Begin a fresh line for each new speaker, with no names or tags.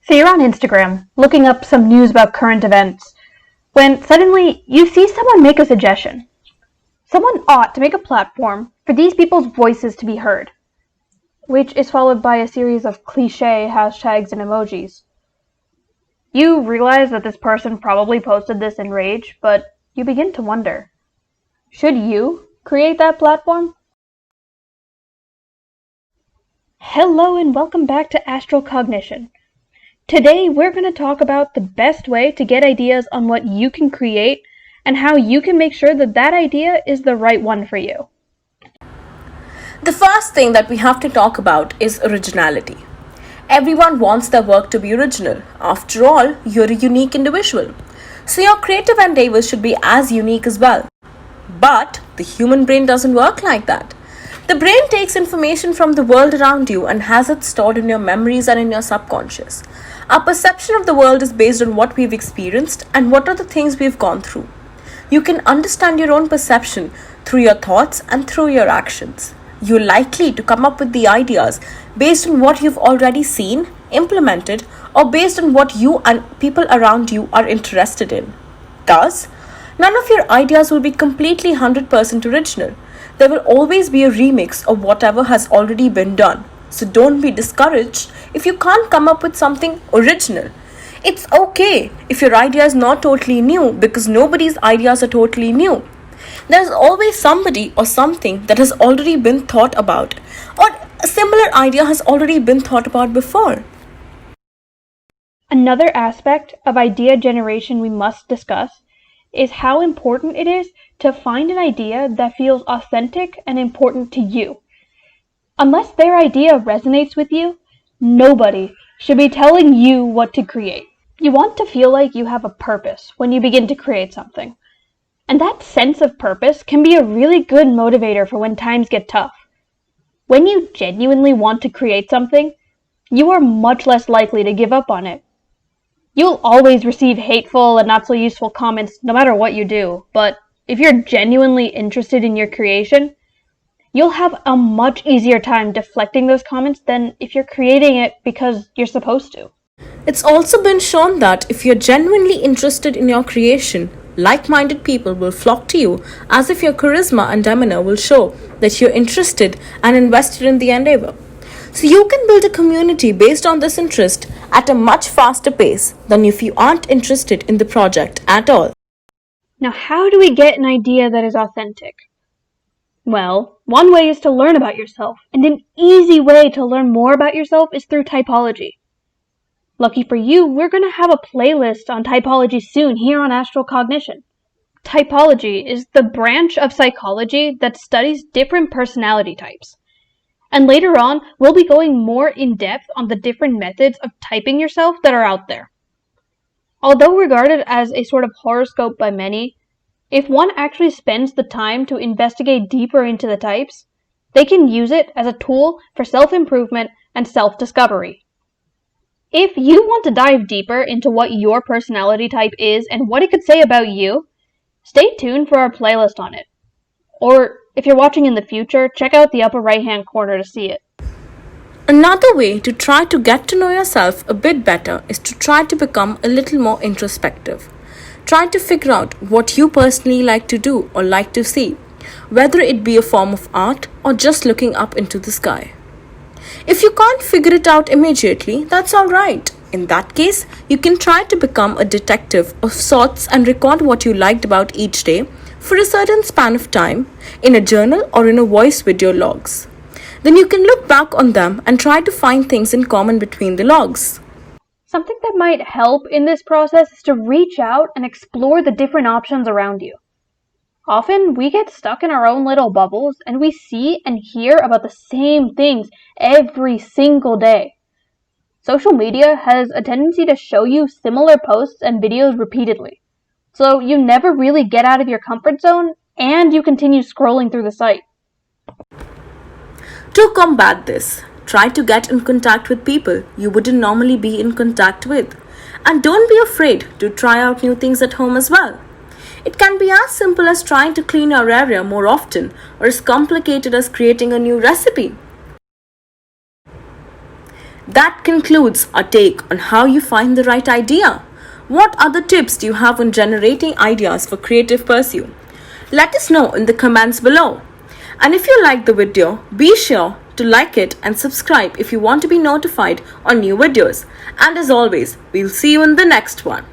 So you're on Instagram, looking up some news about current events, when suddenly you see someone make a suggestion. Someone ought to make a platform for these people's voices to be heard, which is followed by a series of cliché hashtags and emojis. You realize that this person probably posted this in rage, but you begin to wonder, should you create that platform? Hello and welcome back to Astral Cognition. Today we're going to talk about the best way to get ideas on what you can create and how you can make sure that that idea is the right one for you.
The first thing that we have to talk about is originality. Everyone wants their work to be original. After all, you're a unique individual. So your creative endeavors should be as unique as well. But the human brain doesn't work like that. The brain takes information from the world around you and has it stored in your memories and in your subconscious. Our perception of the world is based on what we've experienced and what are the things we've gone through. You can understand your own perception through your thoughts and through your actions. You're likely to come up with the ideas based on what you've already seen, implemented, or based on what you and people around you are interested in. Thus, none of your ideas will be completely 100% original. There will always be a remix of whatever has already been done. So don't be discouraged if you can't come up with something original. It's okay if your idea is not totally new because nobody's ideas are totally new. There's always somebody or something that has already been thought about, or a similar idea has already been thought about before.
Another aspect of idea generation we must discuss is how important it is to find an idea that feels authentic and important to you. Unless their idea resonates with you, nobody should be telling you what to create. You want to feel like you have a purpose when you begin to create something. And that sense of purpose can be a really good motivator for when times get tough. When you genuinely want to create something, you are much less likely to give up on it. You'll always receive hateful and not so useful comments no matter what you do, but if you're genuinely interested in your creation, you'll have a much easier time deflecting those comments than if you're creating it because you're supposed to.
It's also been shown that if you're genuinely interested in your creation, like-minded people will flock to you as if your charisma and demeanor will show that you're interested and invested in the endeavor. So you can build a community based on this interest at a much faster pace than if you aren't interested in the project at all.
Now, how do we get an idea that is authentic? Well, one way is to learn about yourself, and an easy way to learn more about yourself is through typology. Lucky for you, we're going to have a playlist on typology soon here on Astral Cognition. Typology is the branch of psychology that studies different personality types. And later on, we'll be going more in depth on the different methods of typing yourself that are out there. Although regarded as a sort of horoscope by many, if one actually spends the time to investigate deeper into the types, they can use it as a tool for self-improvement and self-discovery. If you want to dive deeper into what your personality type is and what it could say about you, stay tuned for our playlist on it. Or if you're watching in the future, check out the upper right-hand corner to see it.
Another way to try to get to know yourself a bit better is to try to become a little more introspective. Try to figure out what you personally like to do or like to see, whether it be a form of art or just looking up into the sky. If you can't figure it out immediately, that's alright. In that case, you can try to become a detective of sorts and record what you liked about each day for a certain span of time in a journal or in a voice video logs. Then you can look back on them and try to find things in common between the logs.
Something that might help in this process is to reach out and explore the different options around you. Often, we get stuck in our own little bubbles and we see and hear about the same things every single day. Social media has a tendency to show you similar posts and videos repeatedly. So you never really get out of your comfort zone and you continue scrolling through the site.
To combat this, try to get in contact with people you wouldn't normally be in contact with. And don't be afraid to try out new things at home as well. It can be as simple as trying to clean your area more often or as complicated as creating a new recipe. That concludes our take on how you find the right idea. What other tips do you have on generating ideas for creative pursuit? Let us know in the comments below. And if you liked the video, be sure to like it and subscribe if you want to be notified on new videos. And as always, we'll see you in the next one.